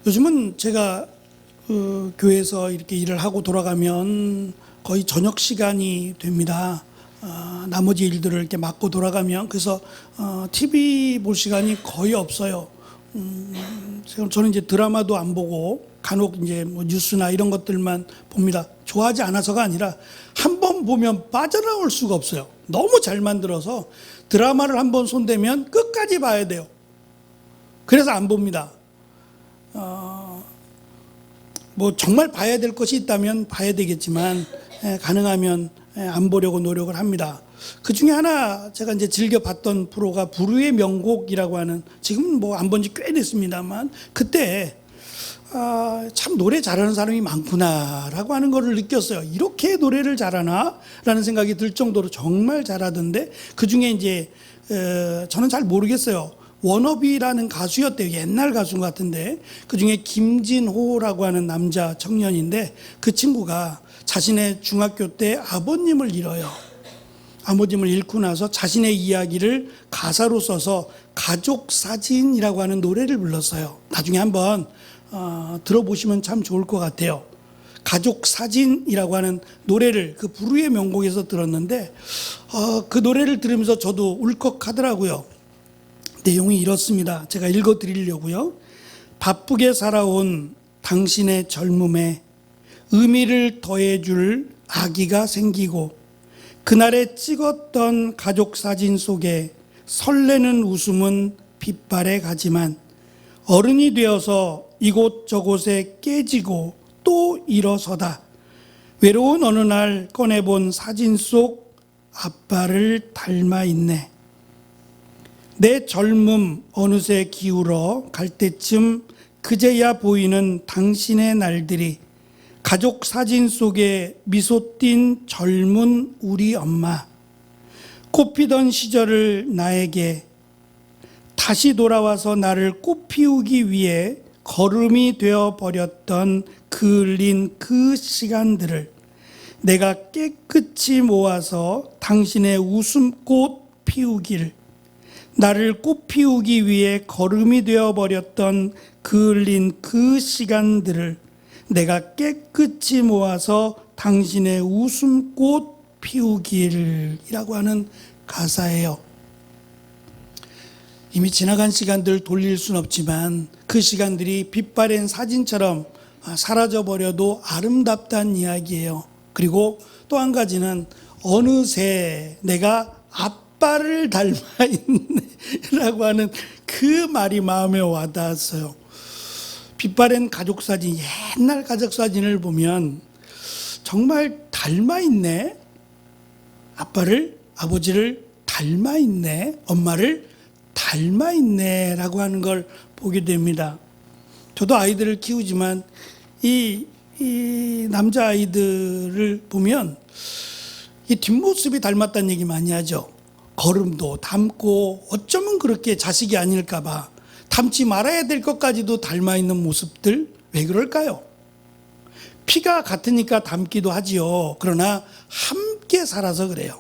요즘은 제가 교회에서 이렇게 일을 하고 돌아가면 거의 저녁 시간이 됩니다. 나머지 일들을 이렇게 맡고 돌아가면 그래서 TV 볼 시간이 거의 없어요. 저는 이제 드라마도 안 보고 간혹 이제 뭐 뉴스나 이런 것들만 봅니다. 좋아하지 않아서가 아니라 한 번 보면 빠져나올 수가 없어요. 너무 잘 만들어서 드라마를 한 번 손대면 끝까지 봐야 돼요. 그래서 안 봅니다. 뭐 정말 봐야 될 것이 있다면 봐야 되겠지만 가능하면 안 보려고 노력을 합니다. 그 중에 하나 제가 이제 즐겨 봤던 프로가 불후의 명곡이라고 하는, 지금 뭐 안 본 지 꽤 됐습니다만 그때 참 노래 잘하는 사람이 많구나라고 하는 것을 느꼈어요. 이렇게 노래를 잘하나라는 생각이 들 정도로 정말 잘하던데, 그 중에 이제 저는 잘 모르겠어요. 워너비라는 가수였대요. 옛날 가수 같은데 그 중에 김진호라고 하는 남자 청년인데, 그 친구가 자신의 중학교 때 아버님을 잃어요. 아버님을 잃고 나서 자신의 이야기를 가사로 써서 가족 사진이라고 하는 노래를 불렀어요. 나중에 한번 들어보시면 참 좋을 것 같아요. 가족 사진이라고 하는 노래를 그 불후의 명곡에서 들었는데 그 노래를 들으면서 저도 울컥하더라고요. 내용이 이렇습니다. 제가 읽어드리려고요. 바쁘게 살아온 당신의 젊음에 의미를 더해줄 아기가 생기고, 그날에 찍었던 가족 사진 속에 설레는 웃음은 빛발에 가지만 어른이 되어서 이곳저곳에 깨지고 또 일어서다 외로운 어느 날 꺼내본 사진 속 아빠를 닮아 있네. 내 젊음 어느새 기울어 갈 때쯤 그제야 보이는 당신의 날들이, 가족 사진 속에 미소 띈 젊은 우리 엄마, 꽃피던 시절을 나에게 다시 돌아와서 나를 꽃피우기 위해 걸음이 되어 버렸던 그을린 그 시간들을 내가 깨끗이 모아서 당신의 웃음꽃 피우길, 나를 꽃피우기 위해 걸음이 되어 버렸던 그을린 그 시간들을 내가 깨끗이 모아서 당신의 웃음꽃 피우길이라고 하는 가사예요. 이미 지나간 시간들 돌릴 순 없지만 그 시간들이 빛바랜 사진처럼 사라져버려도 아름답다는 이야기예요. 그리고 또 한 가지는 어느새 내가 아빠를 닮아 있네라고 하는 그 말이 마음에 와닿았어요. 빛바랜 가족 사진, 옛날 가족 사진을 보면 정말 닮아 있네. 아빠를, 아버지를 닮아 있네. 엄마를 닮아 있네 라고 하는 걸 보게 됩니다. 저도 아이들을 키우지만 이 남자아이들을 보면 이 뒷모습이 닮았다는 얘기 많이 하죠. 걸음도 닮고, 어쩌면 그렇게 자식이 아닐까 봐 닮지 말아야 될 것까지도 닮아 있는 모습들, 왜 그럴까요? 피가 같으니까 닮기도 하지요. 그러나 함께 살아서 그래요.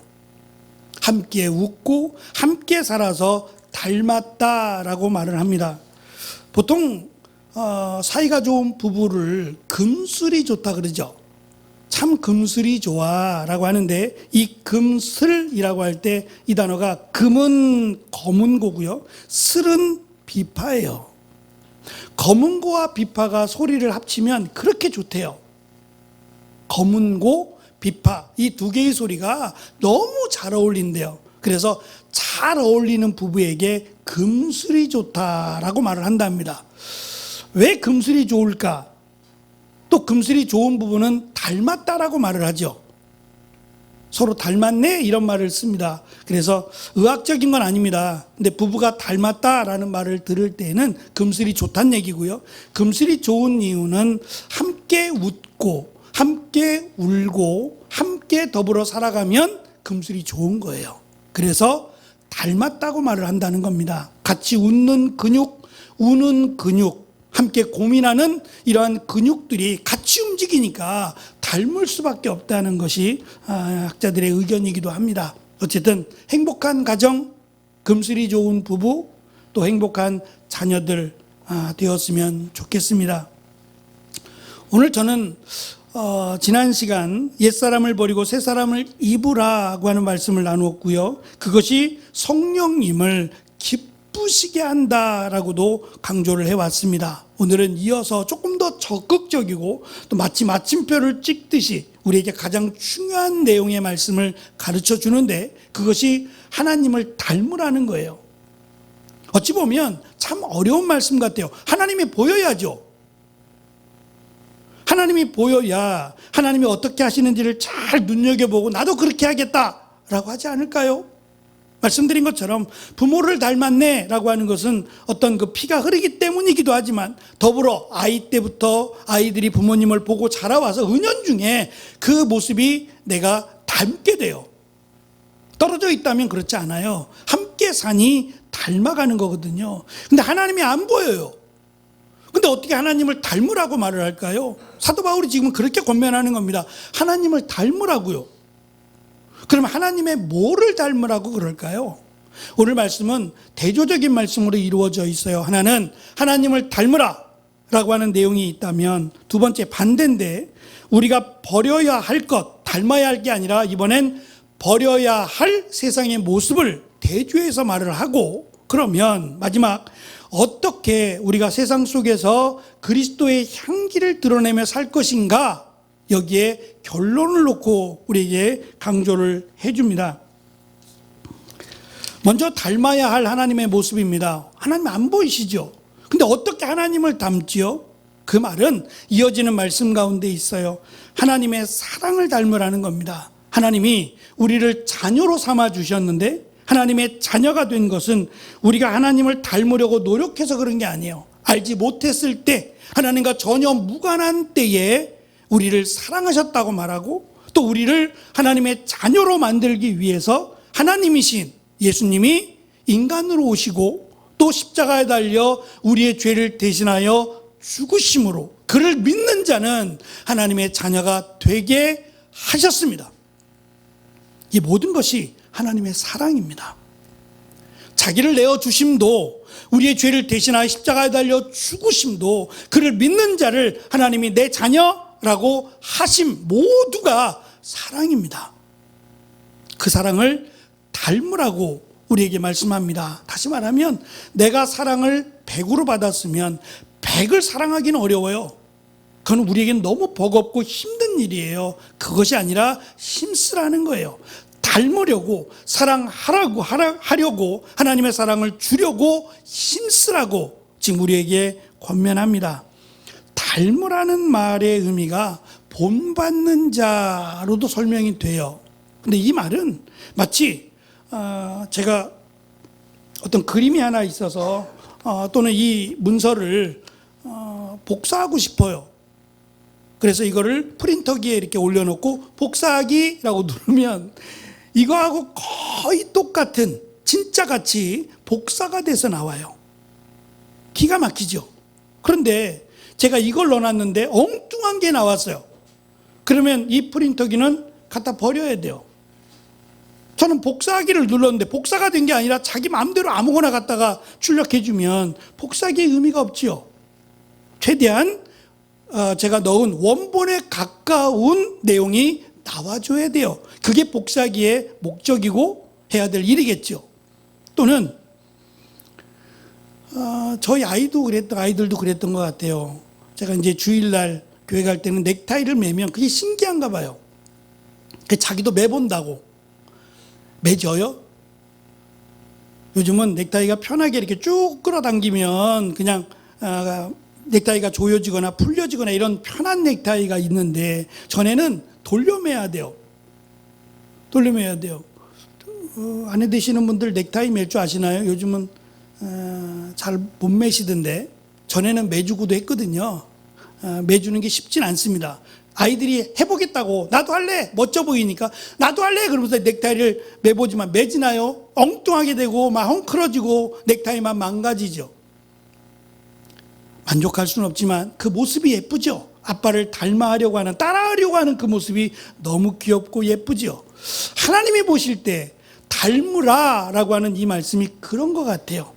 함께 웃고 함께 살아서 닮았다라고 말을 합니다. 보통 사이가 좋은 부부를 금슬이 좋다 그러죠. 참 금슬이 좋아라고 하는데, 이 금슬이라고 할 때 이 단어가 금은 검은고고요, 슬은 비파예요. 검은고와 비파가 소리를 합치면 그렇게 좋대요. 검은고, 비파, 이 두 개의 소리가 너무 잘 어울린대요. 그래서 잘 어울리는 부부에게 금슬이 좋다라고 말을 한답니다. 왜 금슬이 좋을까? 또 금슬이 좋은 부부는 닮았다라고 말을 하죠. 서로 닮았네 이런 말을 씁니다. 그래서 의학적인 건 아닙니다. 근데 부부가 닮았다라는 말을 들을 때는 금슬이 좋다는 얘기고요. 금슬이 좋은 이유는 함께 웃고 함께 울고 함께 더불어 살아가면 금슬이 좋은 거예요. 그래서 닮았다고 말을 한다는 겁니다. 같이 웃는 근육, 우는 근육, 함께 고민하는 이러한 근육들이 같이 움직이니까 닮을 수밖에 없다는 것이 학자들의 의견이기도 합니다. 어쨌든 행복한 가정, 금슬이 좋은 부부, 또 행복한 자녀들 되었으면 좋겠습니다. 오늘 저는 지난 시간 옛사람을 버리고 새사람을 입으라고 하는 말씀을 나누었고요. 그것이 성령님을 기쁘시게 한다라고도 강조를 해왔습니다. 오늘은 이어서 조금 더 적극적이고 또 마치 마침표를 찍듯이 우리에게 가장 중요한 내용의 말씀을 가르쳐 주는데, 그것이 하나님을 닮으라는 거예요. 어찌 보면 참 어려운 말씀 같아요. 하나님이 보여야죠. 하나님이 보여야 하나님이 어떻게 하시는지를 잘 눈여겨보고 나도 그렇게 하겠다라고 하지 않을까요? 말씀드린 것처럼 부모를 닮았네 라고 하는 것은 어떤 그 피가 흐르기 때문이기도 하지만, 더불어 아이 때부터 아이들이 부모님을 보고 자라와서 은연중에 그 모습이 내가 닮게 돼요. 떨어져 있다면 그렇지 않아요. 함께 사니 닮아가는 거거든요. 근데 하나님이 안 보여요. 근데 어떻게 하나님을 닮으라고 말을 할까요? 사도 바울이 지금 그렇게 권면하는 겁니다. 하나님을 닮으라고요. 그러면 하나님의 뭐를 닮으라고 그럴까요? 오늘 말씀은 대조적인 말씀으로 이루어져 있어요. 하나는 하나님을 닮으라 라고 하는 내용이 있다면, 두 번째 반대인데, 우리가 버려야 할 것, 닮아야 할 게 아니라 이번엔 버려야 할 세상의 모습을 대조해서 말을 하고, 그러면 마지막 어떻게 우리가 세상 속에서 그리스도의 향기를 드러내며 살 것인가, 여기에 결론을 놓고 우리에게 강조를 해줍니다. 먼저 닮아야 할 하나님의 모습입니다. 하나님 안 보이시죠? 근데 어떻게 하나님을 닮지요? 그 말은 이어지는 말씀 가운데 있어요. 하나님의 사랑을 닮으라는 겁니다. 하나님이 우리를 자녀로 삼아 주셨는데, 하나님의 자녀가 된 것은 우리가 하나님을 닮으려고 노력해서 그런 게 아니에요. 알지 못했을 때, 하나님과 전혀 무관한 때에 우리를 사랑하셨다고 말하고, 또 우리를 하나님의 자녀로 만들기 위해서 하나님이신 예수님이 인간으로 오시고 또 십자가에 달려 우리의 죄를 대신하여 죽으심으로 그를 믿는 자는 하나님의 자녀가 되게 하셨습니다. 이 모든 것이 하나님의 사랑입니다. 자기를 내어주심도, 우리의 죄를 대신하여 십자가에 달려 죽으심도, 그를 믿는 자를 하나님이 내 자녀라고 하심, 모두가 사랑입니다. 그 사랑을 닮으라고 우리에게 말씀합니다. 다시 말하면 내가 사랑을 100으로 받았으면 100을 사랑하기는 어려워요. 그건 우리에게는 너무 버겁고 힘든 일이에요. 그것이 아니라 힘쓰라는 거예요. 닮으려고, 하려고, 하나님의 사랑을 주려고 힘쓰라고 지금 우리에게 권면합니다. 닮으라는 말의 의미가 본받는 자로도 설명이 돼요. 근데 이 말은 마치 제가 어떤 그림이 하나 있어서 또는 이 문서를 복사하고 싶어요. 그래서 이거를 프린터기에 이렇게 올려놓고 복사하기라고 누르면 이거하고 거의 똑같은, 진짜 같이 복사가 돼서 나와요. 기가 막히죠. 그런데 제가 이걸 넣어놨는데 엉뚱한 게 나왔어요. 그러면 이 프린터기는 갖다 버려야 돼요. 저는 복사하기를 눌렀는데 복사가 된 게 아니라 자기 마음대로 아무거나 갖다가 출력해주면 복사기의 의미가 없지요. 최대한 제가 넣은 원본에 가까운 내용이 나와줘야 돼요. 그게 복사기의 목적이고 해야 될 일이겠죠. 또는 저희 아이들도 그랬던 것 같아요. 제가 이제 주일날 교회 갈 때는 넥타이를 매면 그게 신기한가 봐요. 자기도 매본다고. 매져요? 요즘은 넥타이가 편하게 이렇게 쭉 끌어당기면 그냥 넥타이가 조여지거나 풀려지거나 이런 편한 넥타이가 있는데, 전에는 돌려매야 돼요. 돌려매야 돼요. 아내 되시는 분들 넥타이 맬 줄 아시나요? 요즘은 잘 못 매시던데, 전에는 매주고도 했거든요. 매주는 게 쉽진 않습니다. 아이들이 해보겠다고, 나도 할래, 멋져 보이니까 나도 할래 그러면서 넥타이를 매보지만 매지나요? 엉뚱하게 되고 막 헝클어지고 넥타이만 망가지죠. 만족할 수는 없지만 그 모습이 예쁘죠. 아빠를 닮아하려고 하는, 따라하려고 하는 그 모습이 너무 귀엽고 예쁘죠. 하나님이 보실 때 닮으라 라고 하는 이 말씀이 그런 것 같아요.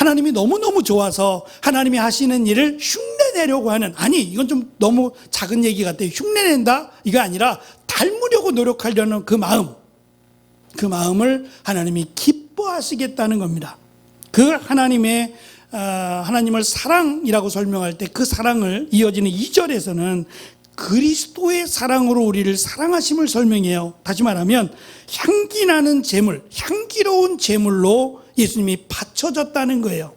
하나님이 너무너무 좋아서 하나님이 하시는 일을 흉내내려고 하는, 아니 이건 좀 너무 작은 얘기 같아요. 흉내낸다 이거 아니라 닮으려고 노력하려는 그 마음을 하나님이 기뻐하시겠다는 겁니다. 그 하나님을 사랑이라고 설명할 때 그 사랑을 이어지는 2절에서는 그리스도의 사랑으로 우리를 사랑하심을 설명해요. 다시 말하면 향기나는 제물, 향기로운 제물로 예수님이 바쳐졌다는 거예요.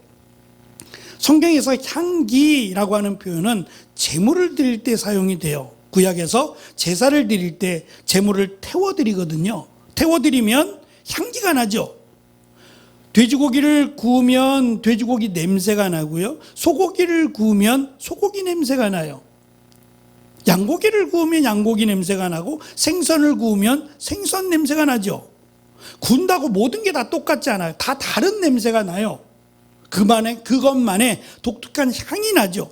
성경에서 향기라고 하는 표현은 제물을 드릴 때 사용이 돼요. 구약에서 제사를 드릴 때 제물을 태워드리거든요. 태워드리면 향기가 나죠. 돼지고기를 구우면 돼지고기 냄새가 나고요. 소고기를 구우면 소고기 냄새가 나요. 양고기를 구우면 양고기 냄새가 나고 생선을 구우면 생선 냄새가 나죠. 구운다고 모든 게 다 똑같지 않아요. 다 다른 냄새가 나요. 그것만의 독특한 향이 나죠.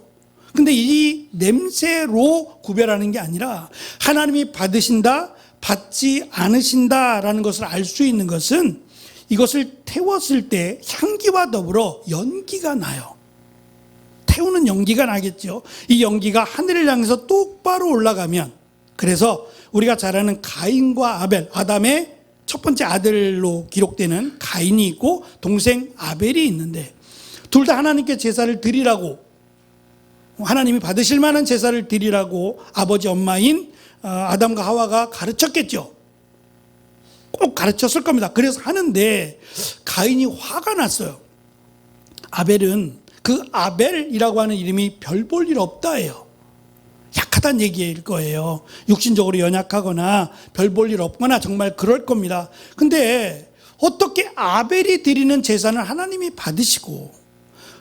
근데 이 냄새로 구별하는 게 아니라 하나님이 받으신다, 받지 않으신다라는 것을 알 수 있는 것은 이것을 태웠을 때 향기와 더불어 연기가 나요. 태우는 연기가 나겠죠. 이 연기가 하늘을 향해서 똑바로 올라가면, 그래서 우리가 잘 아는 가인과 아벨, 아담의 첫 번째 아들로 기록되는 가인이 있고 동생 아벨이 있는데, 둘 다 하나님께 제사를 드리라고, 하나님이 받으실 만한 제사를 드리라고 아버지 엄마인 아담과 하와가 가르쳤겠죠. 꼭 가르쳤을 겁니다. 그래서 하는데 가인이 화가 났어요. 아벨은, 그 아벨이라고 하는 이름이 별 볼 일 없다예요. 약하다는 얘기일 거예요. 육신적으로 연약하거나 별 볼 일 없거나 정말 그럴 겁니다. 근데 어떻게 아벨이 드리는 제사는 하나님이 받으시고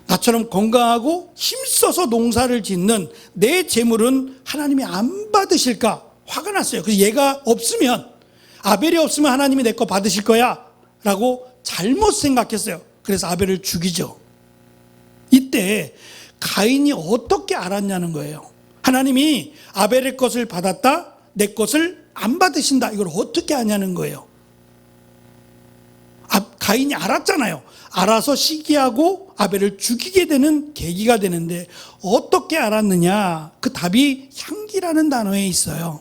나처럼 건강하고 힘써서 농사를 짓는 내 재물은 하나님이 안 받으실까? 화가 났어요. 그래서 얘가 없으면, 아벨이 없으면 하나님이 내 거 받으실 거야 라고 잘못 생각했어요. 그래서 아벨을 죽이죠. 이때 가인이 어떻게 알았냐는 거예요. 하나님이 아벨의 것을 받았다, 내 것을 안 받으신다, 이걸 어떻게 아냐는 거예요. 가인이 알았잖아요. 알아서 시기하고 아벨을 죽이게 되는 계기가 되는데 어떻게 알았느냐? 그 답이 향기라는 단어에 있어요.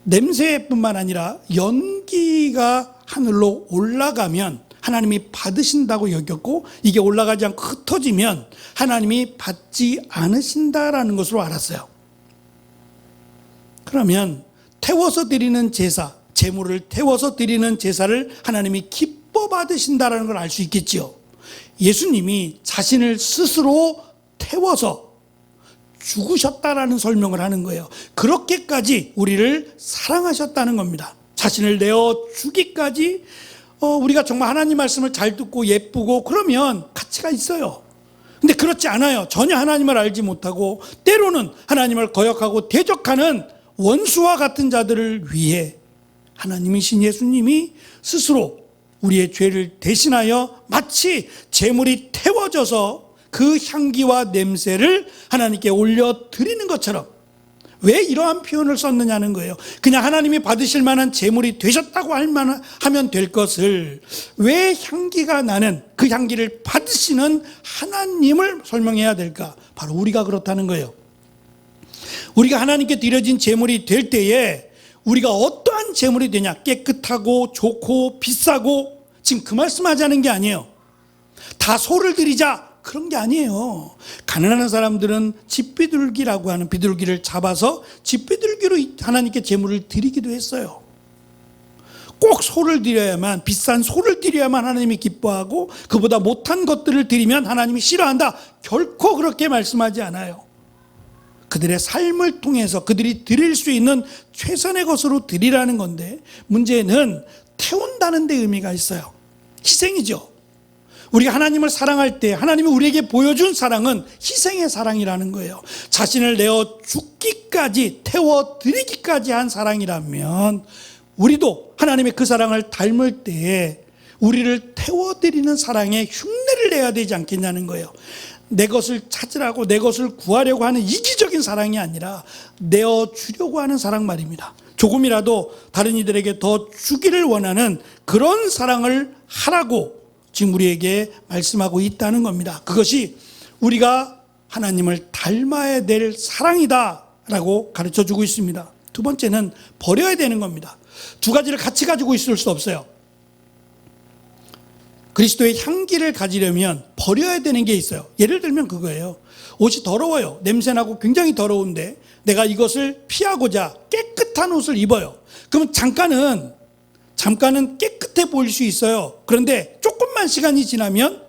냄새뿐만 아니라 연기가 하늘로 올라가면 하나님이 받으신다고 여겼고, 이게 올라가지 않고 흩어지면 하나님이 받지 않으신다라는 것으로 알았어요. 그러면 태워서 드리는 제사, 제물을 태워서 드리는 제사를 하나님이 기뻐 받으신다라는 걸 알 수 있겠지요. 예수님이 자신을 스스로 태워서 죽으셨다라는 설명을 하는 거예요. 그렇게까지 우리를 사랑하셨다는 겁니다. 자신을 내어 주기까지. 우리가 정말 하나님 말씀을 잘 듣고 예쁘고 그러면 가치가 있어요. 근데 그렇지 않아요. 전혀 하나님을 알지 못하고 때로는 하나님을 거역하고 대적하는 원수와 같은 자들을 위해 하나님이신 예수님이 스스로 우리의 죄를 대신하여 마치 제물이 태워져서 그 향기와 냄새를 하나님께 올려드리는 것처럼, 왜 이러한 표현을 썼느냐는 거예요. 그냥 하나님이 받으실 만한 제물이 되셨다고 하면 될 것을 왜 향기가 나는, 그 향기를 받으시는 하나님을 설명해야 될까? 바로 우리가 그렇다는 거예요. 우리가 하나님께 드려진 제물이 될 때에 우리가 어떠한 제물이 되냐? 깨끗하고 좋고 비싸고, 지금 그 말씀하자는 게 아니에요. 다 소를 드리자, 그런 게 아니에요. 가난한 사람들은 집비둘기라고 하는 비둘기를 잡아서 집비둘기로 하나님께 제물을 드리기도 했어요. 꼭 소를 드려야만, 비싼 소를 드려야만 하나님이 기뻐하고 그보다 못한 것들을 드리면 하나님이 싫어한다, 결코 그렇게 말씀하지 않아요. 그들의 삶을 통해서 그들이 드릴 수 있는 최선의 것으로 드리라는 건데, 문제는 태운다는 데 의미가 있어요. 희생이죠. 우리가 하나님을 사랑할 때 하나님이 우리에게 보여준 사랑은 희생의 사랑이라는 거예요. 자신을 내어 죽기까지, 태워드리기까지 한 사랑이라면 우리도 하나님의 그 사랑을 닮을 때에 우리를 태워드리는 사랑에 흉내를 내야 되지 않겠냐는 거예요. 내 것을 찾으라고, 내 것을 구하려고 하는 이기적인 사랑이 아니라 내어주려고 하는 사랑 말입니다. 조금이라도 다른 이들에게 더 주기를 원하는 그런 사랑을 하라고 지금 우리에게 말씀하고 있다는 겁니다. 그것이 우리가 하나님을 닮아야 될 사랑이다라고 가르쳐주고 있습니다. 두 번째는 버려야 되는 겁니다. 두 가지를 같이 가지고 있을 수 없어요. 그리스도의 향기를 가지려면 버려야 되는 게 있어요. 예를 들면 그거예요. 옷이 더러워요. 냄새나고 굉장히 더러운데 내가 이것을 피하고자 깨끗한 옷을 입어요. 그러면 잠깐은 깨끗해 보일 수 있어요. 그런데 조금만 시간이 지나면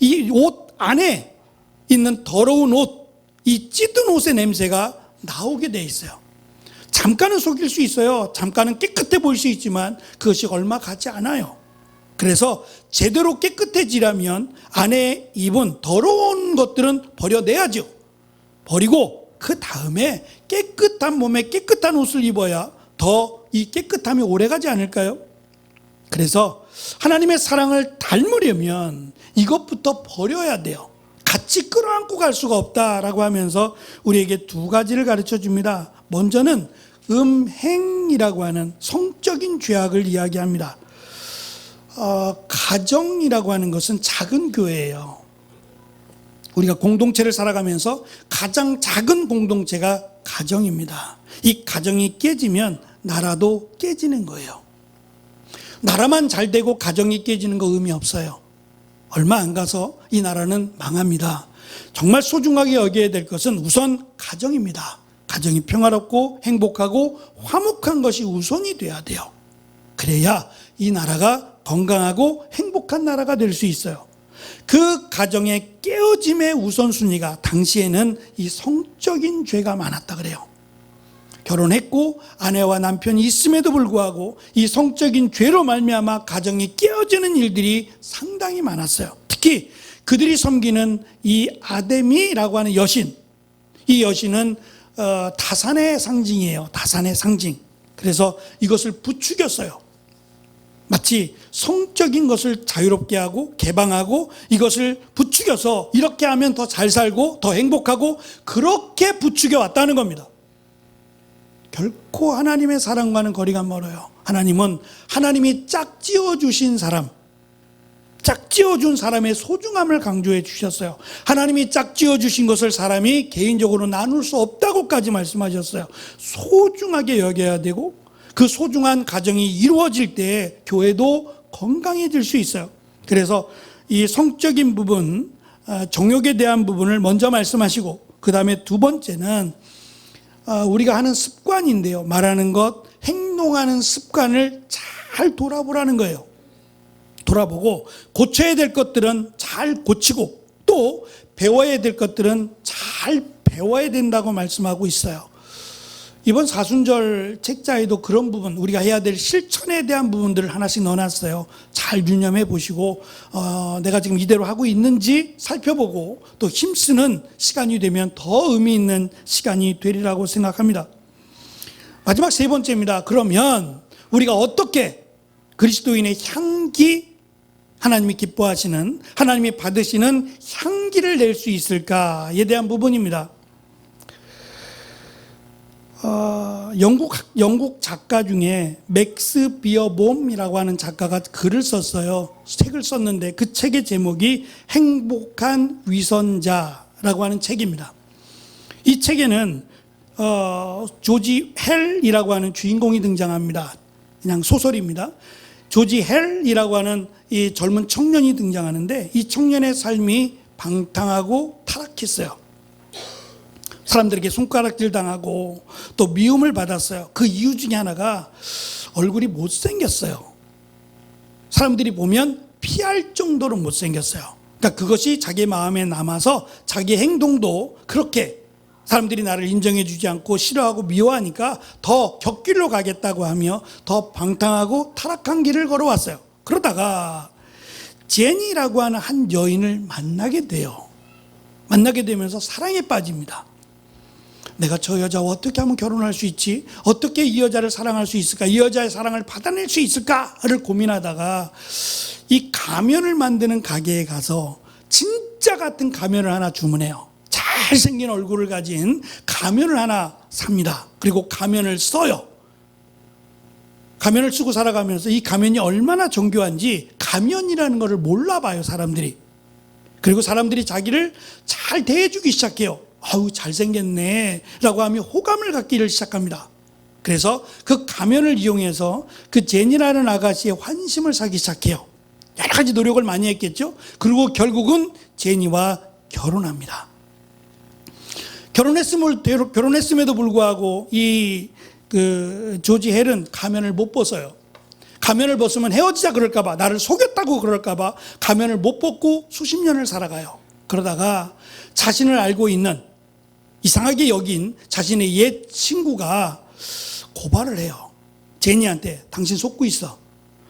이 옷 안에 있는 더러운 옷, 이 찌든 옷의 냄새가 나오게 돼 있어요. 잠깐은 속일 수 있어요. 잠깐은 깨끗해 보일 수 있지만 그것이 얼마 가지 않아요. 그래서 제대로 깨끗해지려면 안에 입은 더러운 것들은 버려내야죠. 버리고 그 다음에 깨끗한 몸에 깨끗한 옷을 입어야 더 이 깨끗함이 오래가지 않을까요? 그래서 하나님의 사랑을 닮으려면 이것부터 버려야 돼요. 같이 끌어안고 갈 수가 없다라고 하면서 우리에게 두 가지를 가르쳐 줍니다. 먼저는 음행이라고 하는 성적인 죄악을 이야기합니다. 가정이라고 하는 것은 작은 교회예요. 우리가 공동체를 살아가면서 가장 작은 공동체가 가정입니다. 이 가정이 깨지면 나라도 깨지는 거예요. 나라만 잘 되고 가정이 깨지는 거 의미 없어요. 얼마 안 가서 이 나라는 망합니다. 정말 소중하게 여겨야 될 것은 우선 가정입니다. 가정이 평화롭고 행복하고 화목한 것이 우선이 돼야 돼요. 그래야 이 나라가 건강하고 행복한 나라가 될 수 있어요. 그 가정의 깨어짐의 우선순위가 당시에는 이 성적인 죄가 많았다 그래요. 결혼했고 아내와 남편이 있음에도 불구하고 이 성적인 죄로 말미암아 가정이 깨어지는 일들이 상당히 많았어요. 특히 그들이 섬기는 이 아데미라고 하는 여신, 이 여신은 다산의 상징이에요. 다산의 상징. 그래서 이것을 부추겼어요. 마치 성적인 것을 자유롭게 하고 개방하고 이것을 부추겨서 이렇게 하면 더 잘 살고 더 행복하고 그렇게 부추겨 왔다는 겁니다. 결코 하나님의 사랑과는 거리가 멀어요. 하나님은 하나님이 짝지어 주신 사람, 짝지어 준 사람의 소중함을 강조해 주셨어요. 하나님이 짝지어 주신 것을 사람이 개인적으로 나눌 수 없다고까지 말씀하셨어요. 소중하게 여겨야 되고 그 소중한 가정이 이루어질 때 교회도 건강해질 수 있어요. 그래서 이 성적인 부분, 정욕에 대한 부분을 먼저 말씀하시고 그 다음에 두 번째는 우리가 하는 습관인데요. 말하는 것, 행동하는 습관을 잘 돌아보라는 거예요. 돌아보고 고쳐야 될 것들은 잘 고치고 또 배워야 될 것들은 잘 배워야 된다고 말씀하고 있어요. 이번 사순절 책자에도 그런 부분, 우리가 해야 될 실천에 대한 부분들을 하나씩 넣어놨어요. 잘 유념해 보시고 내가 지금 이대로 하고 있는지 살펴보고 또 힘쓰는 시간이 되면 더 의미 있는 시간이 되리라고 생각합니다. 마지막 세 번째입니다. 그러면 우리가 어떻게 그리스도인의 향기, 하나님이 기뻐하시는, 하나님이 받으시는 향기를 낼 수 있을까에 대한 부분입니다. 영국 작가 중에 맥스 비어봄이라고 하는 작가가 글을 썼어요. 책을 썼는데 그 책의 제목이 행복한 위선자라고 하는 책입니다. 이 책에는 조지 헬이라고 하는 주인공이 등장합니다. 그냥 소설입니다. 조지 헬이라고 하는 이 젊은 청년이 등장하는데 이 청년의 삶이 방탕하고 타락했어요. 사람들에게 손가락질 당하고 또 미움을 받았어요. 그 이유 중에 하나가 얼굴이 못생겼어요. 사람들이 보면 피할 정도로 못생겼어요. 그러니까 그것이 자기 마음에 남아서 자기 행동도 그렇게 사람들이 나를 인정해 주지 않고 싫어하고 미워하니까 더 곁길로 가겠다고 하며 더 방탕하고 타락한 길을 걸어왔어요. 그러다가 제니라고 하는 한 여인을 만나게 돼요. 만나게 되면서 사랑에 빠집니다. 내가 저 여자와 어떻게 하면 결혼할 수 있지? 어떻게 이 여자를 사랑할 수 있을까? 이 여자의 사랑을 받아낼 수 있을까를 고민하다가 이 가면을 만드는 가게에 가서 진짜 같은 가면을 하나 주문해요. 잘생긴 얼굴을 가진 가면을 하나 삽니다. 그리고 가면을 써요. 가면을 쓰고 살아가면서 이 가면이 얼마나 정교한지 가면이라는 것을 몰라봐요, 사람들이. 그리고 사람들이 자기를 잘 대해주기 시작해요. 아우, 잘생겼네 라고 하며 호감을 갖기를 시작합니다. 그래서 그 가면을 이용해서 그 제니라는 아가씨의 환심을 사기 시작해요. 여러 가지 노력을 많이 했겠죠. 그리고 결국은 제니와 결혼합니다. 결혼했음에도 불구하고 이 조지 헬은 가면을 못 벗어요. 가면을 벗으면 헤어지자 그럴까봐, 나를 속였다고 그럴까봐 가면을 못 벗고 수십 년을 살아가요. 그러다가 자신을 알고 있는, 이상하게 여긴 자신의 옛 친구가 고발을 해요. 제니한테 당신 속고 있어.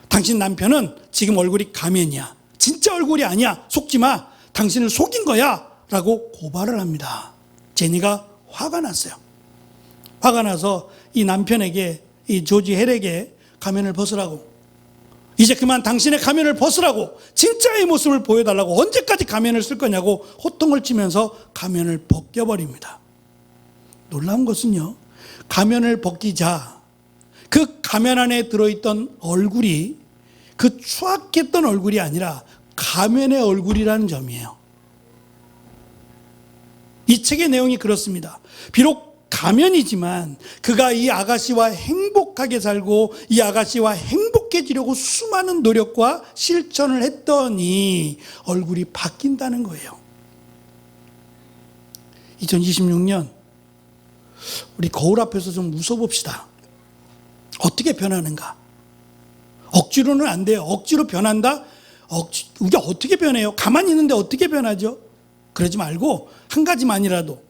당신 남편은 지금 얼굴이 가면이야. 진짜 얼굴이 아니야. 속지 마. 당신을 속인 거야. 라고 고발을 합니다. 제니가 화가 났어요. 화가 나서 이 남편에게, 이 조지 헬에게 가면을 벗으라고, 이제 그만 당신의 가면을 벗으라고, 진짜의 모습을 보여달라고, 언제까지 가면을 쓸 거냐고 호통을 치면서 가면을 벗겨버립니다. 놀라운 것은요, 가면을 벗기자 그 가면 안에 들어있던 얼굴이 그 추악했던 얼굴이 아니라 가면의 얼굴이라는 점이에요. 이 책의 내용이 그렇습니다. 비록 가면이지만 그가 이 아가씨와 행복하게 살고 이 아가씨와 행복해지려고 수많은 노력과 실천을 했더니 얼굴이 바뀐다는 거예요. 2026년 우리 거울 앞에서 좀 웃어봅시다. 어떻게 변하는가? 억지로는 안 돼요. 억지로 변한다? 이게 어떻게 변해요? 가만히 있는데 어떻게 변하죠? 그러지 말고 한 가지만이라도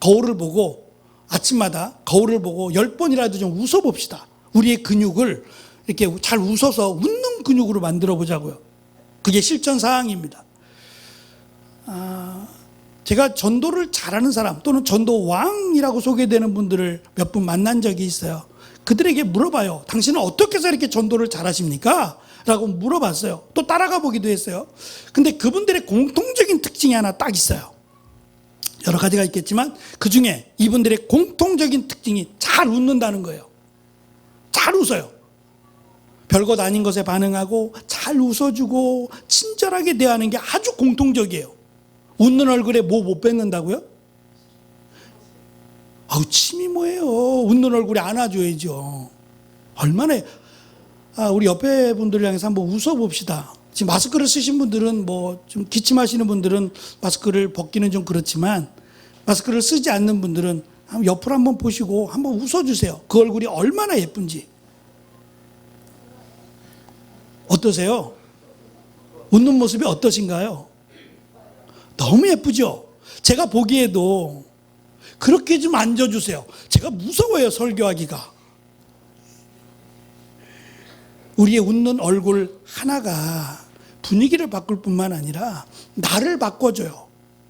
거울을 보고, 아침마다 거울을 보고 10번이라도 좀 웃어봅시다. 우리의 근육을 이렇게 잘 웃어서 웃는 근육으로 만들어 보자고요. 그게 실천 사항입니다. 제가 전도를 잘하는 사람 또는 전도 왕이라고 소개되는 분들을 몇 분 만난 적이 있어요. 그들에게 물어봐요. 당신은 어떻게 해서 이렇게 전도를 잘하십니까? 라고 물어봤어요. 또 따라가 보기도 했어요. 근데 그분들의 공통적인 특징이 하나 딱 있어요. 여러 가지가 있겠지만 그 중에 이분들의 공통적인 특징이 잘 웃는다는 거예요. 잘 웃어요. 별것 아닌 것에 반응하고 잘 웃어주고 친절하게 대하는 게 아주 공통적이에요. 웃는 얼굴에 뭐 못 뱉는다고요? 아우, 침이 뭐예요. 웃는 얼굴에 안아줘야죠. 얼마나, 우리 옆에 분들 향해서 한번 웃어봅시다. 지금 마스크를 쓰신 분들은 뭐 좀 기침하시는 분들은 마스크를 벗기는 좀 그렇지만, 마스크를 쓰지 않는 분들은 옆으로 한번 보시고 한번 웃어주세요. 그 얼굴이 얼마나 예쁜지. 어떠세요? 웃는 모습이 어떠신가요? 너무 예쁘죠? 제가 보기에도 그렇게 좀 앉아주세요. 제가 무서워요, 설교하기가. 우리의 웃는 얼굴 하나가 분위기를 바꿀 뿐만 아니라 나를 바꿔줘요.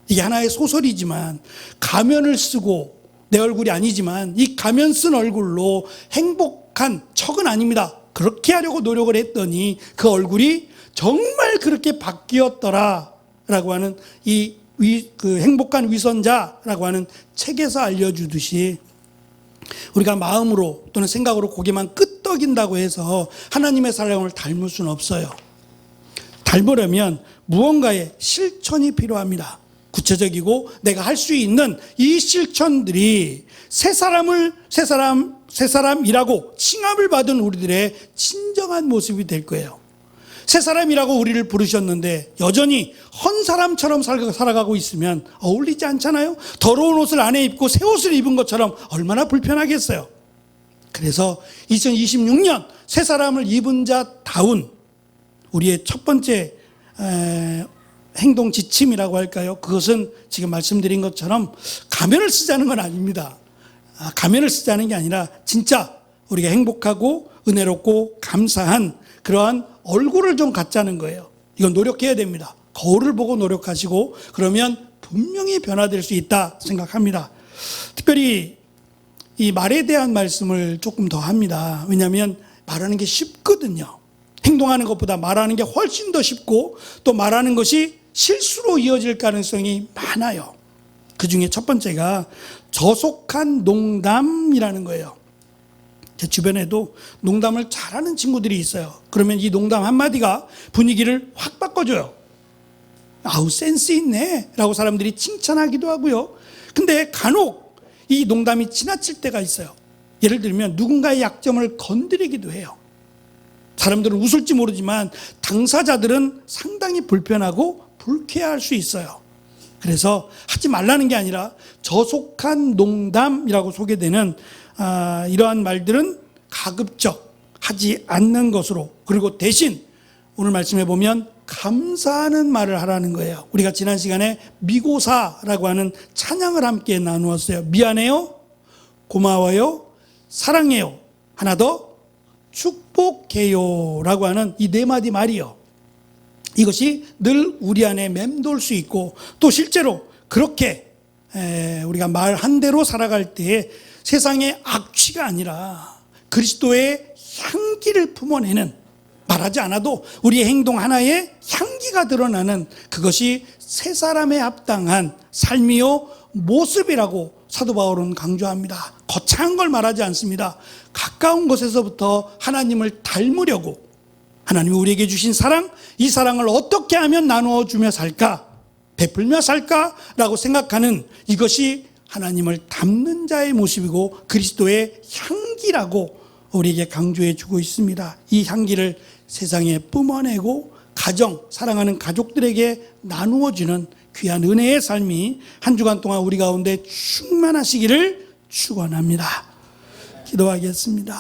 이게 하나의 소설이지만, 가면을 쓰고, 내 얼굴이 아니지만 이 가면 쓴 얼굴로 행복한 척은 아닙니다. 그렇게 하려고 노력을 했더니 그 얼굴이 정말 그렇게 바뀌었더라 라고 하는 그 행복한 위선자라고 하는 책에서 알려주듯이, 우리가 마음으로 또는 생각으로 고개만 끄덕인다고 해서 하나님의 사랑을 닮을 수는 없어요. 닮으려면 무언가의 실천이 필요합니다. 구체적이고 내가 할 수 있는 이 실천들이 새 사람이라고 칭함을 받은 우리들의 진정한 모습이 될 거예요. 새 사람이라고 우리를 부르셨는데 여전히 헌 사람처럼 살아가고 있으면 어울리지 않잖아요. 더러운 옷을 안에 입고 새 옷을 입은 것처럼 얼마나 불편하겠어요. 그래서 2026년 새 사람을 입은 자다운 우리의 첫 번째 행동 지침이라고 할까요? 그것은 지금 말씀드린 것처럼 가면을 쓰자는 건 아닙니다. 가면을 쓰자는 게 아니라 진짜 우리가 행복하고 은혜롭고 감사한 그러한 얼굴을 좀 갖자는 거예요. 이건 노력해야 됩니다. 거울을 보고 노력하시고 그러면 분명히 변화될 수 있다 생각합니다. 특별히 이 말에 대한 말씀을 조금 더 합니다. 왜냐하면 말하는 게 쉽거든요. 행동하는 것보다 말하는 게 훨씬 더 쉽고 또 말하는 것이 실수로 이어질 가능성이 많아요. 그 중에 첫 번째가 저속한 농담이라는 거예요. 제 주변에도 농담을 잘하는 친구들이 있어요. 그러면 이 농담 한마디가 분위기를 확 바꿔줘요. 아우, 센스 있네 라고 사람들이 칭찬하기도 하고요. 근데 간혹 이 농담이 지나칠 때가 있어요. 예를 들면 누군가의 약점을 건드리기도 해요. 사람들은 웃을지 모르지만 당사자들은 상당히 불편하고 불쾌할 수 있어요. 그래서 하지 말라는 게 아니라 저속한 농담이라고 소개되는 이러한 말들은 가급적 하지 않는 것으로, 그리고 대신 오늘 말씀해 보면 감사하는 말을 하라는 거예요. 우리가 지난 시간에 미고사라고 하는 찬양을 함께 나누었어요. 미안해요, 고마워요, 사랑해요, 하나 더 축복해요 라고 하는 이 네 마디 말이요. 이것이 늘 우리 안에 맴돌 수 있고, 또 실제로 그렇게 우리가 말한 대로 살아갈 때에 세상의 악취가 아니라 그리스도의 향기를 품어내는, 말하지 않아도 우리의 행동 하나에 향기가 드러나는, 그것이 새 사람에 합당한 삶이요 모습이라고 사도 바울은 강조합니다. 거창한 걸 말하지 않습니다. 가까운 곳에서부터 하나님을 닮으려고, 하나님이 우리에게 주신 사랑, 이 사랑을 어떻게 하면 나누어 주며 살까, 베풀며 살까라고 생각하는 이것이 하나님을 닮는 자의 모습이고 그리스도의 향기라고 우리에게 강조해 주고 있습니다. 이 향기를 세상에 뿜어내고 가정, 사랑하는 가족들에게 나누어 주는 귀한 은혜의 삶이 한 주간 동안 우리 가운데 충만하시기를 축원합니다. 기도하겠습니다.